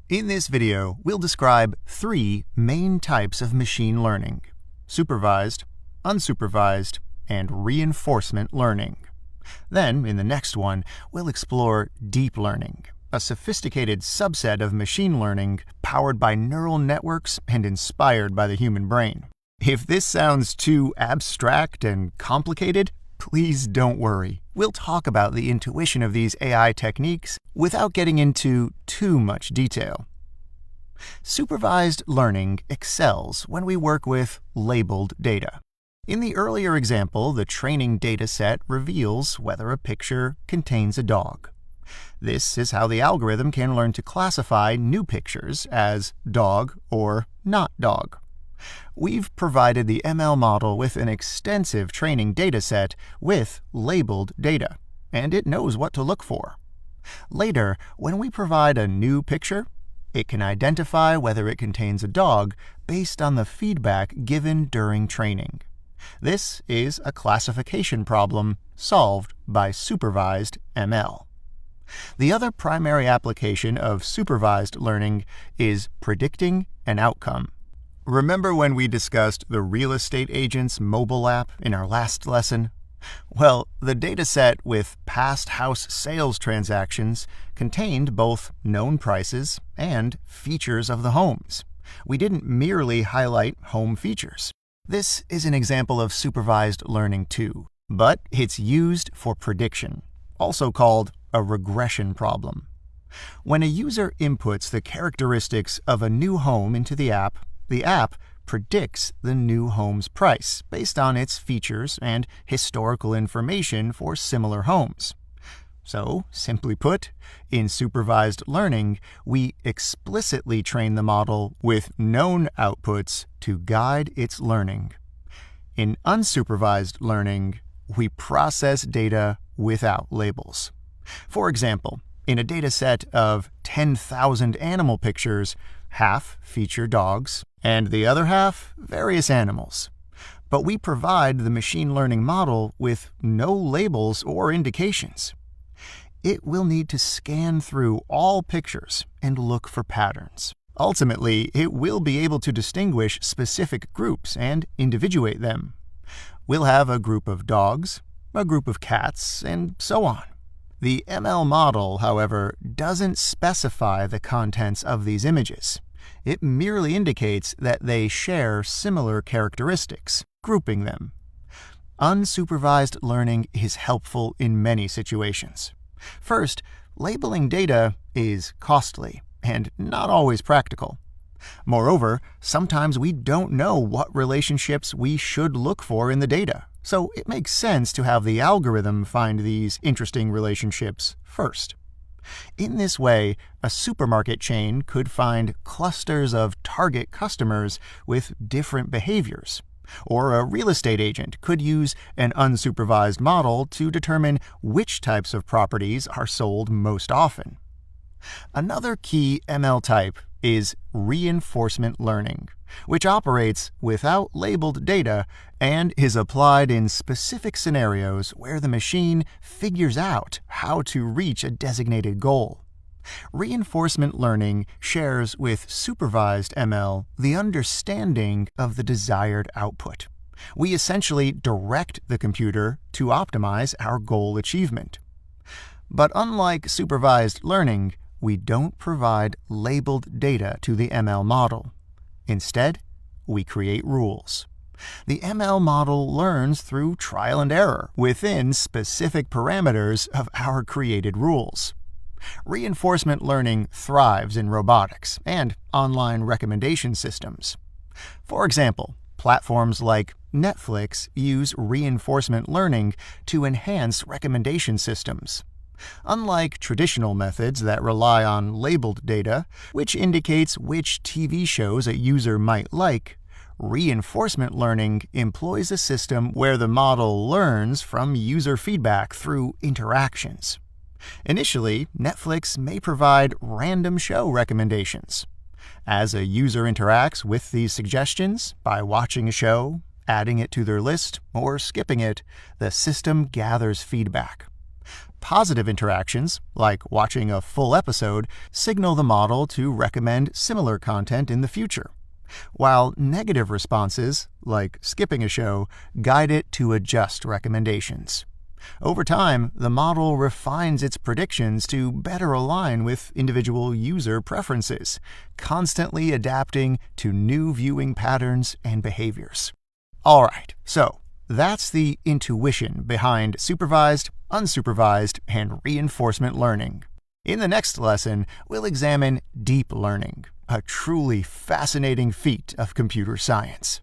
In this video, we'll describe three main types of machine learning: supervised, unsupervised, and reinforcement learning. Then, in the next one, we'll explore deep learning, a sophisticated subset of machine learning powered by neural networks and inspired by the human brain. If this sounds too abstract and complicated, please don't worry. We'll talk about the intuition of these AI techniques without getting into too much detail. Supervised learning excels when we work with labeled data. In the earlier example, the training data set reveals whether a picture contains a dog. This is how the algorithm can learn to classify new pictures as dog or not dog. We've provided the ML model with an extensive training dataset with labeled data, and it knows what to look for. Later, when we provide a new picture, it can identify whether it contains a dog based on the feedback given during training. This is a classification problem solved by supervised ML. The other primary application of supervised learning is predicting an outcome. Remember when we discussed the real estate agent's mobile app in our last lesson? Well, the dataset with past house sales transactions contained both known prices and features of the homes. We didn't merely highlight home features. This is an example of supervised learning too, but it's used for prediction, also called a regression problem. When a user inputs the characteristics of a new home into the app predicts the new home's price based on its features and historical information for similar homes. So, simply put, in supervised learning, we explicitly train the model with known outputs to guide its learning. In unsupervised learning, we process data without labels. For example, in a data set of 10,000 animal pictures, half feature dogs, and the other half various animals. But we provide the machine learning model with no labels or indications. It will need to scan through all pictures and look for patterns. Ultimately, it will be able to distinguish specific groups and individuate them. We'll have a group of dogs, a group of cats, and so on. The ML model, however, doesn't specify the contents of these images. It merely indicates that they share similar characteristics, grouping them. Unsupervised learning is helpful in many situations. First, labeling data is costly and not always practical. Moreover, sometimes we don't know what relationships we should look for in the data, so it makes sense to have the algorithm find these interesting relationships first. In this way, a supermarket chain could find clusters of target customers with different behaviors, or a real estate agent could use an unsupervised model to determine which types of properties are sold most often. Another key ML type is reinforcement learning, which operates without labeled data and is applied in specific scenarios where the machine figures out how to reach a designated goal. Reinforcement learning shares with supervised ML the understanding of the desired output. We essentially direct the computer to optimize our goal achievement. But unlike supervised learning, we don't provide labeled data to the ML model. Instead, we create rules. The ML model learns through trial and error within specific parameters of our created rules. Reinforcement learning thrives in robotics and online recommendation systems. For example, platforms like Netflix use reinforcement learning to enhance recommendation systems. Unlike traditional methods that rely on labeled data, which indicates which TV shows a user might like, reinforcement learning employs a system where the model learns from user feedback through interactions. Initially, Netflix may provide random show recommendations. As a user interacts with these suggestions by watching a show, adding it to their list, or skipping it, the system gathers feedback. Positive interactions, like watching a full episode, signal the model to recommend similar content in the future, while negative responses, like skipping a show, guide it to adjust recommendations. Over time, the model refines its predictions to better align with individual user preferences, constantly adapting to new viewing patterns and behaviors. Alright, so that's the intuition behind supervised, unsupervised, and reinforcement learning. In the next lesson, we'll examine deep learning, a truly fascinating feat of computer science.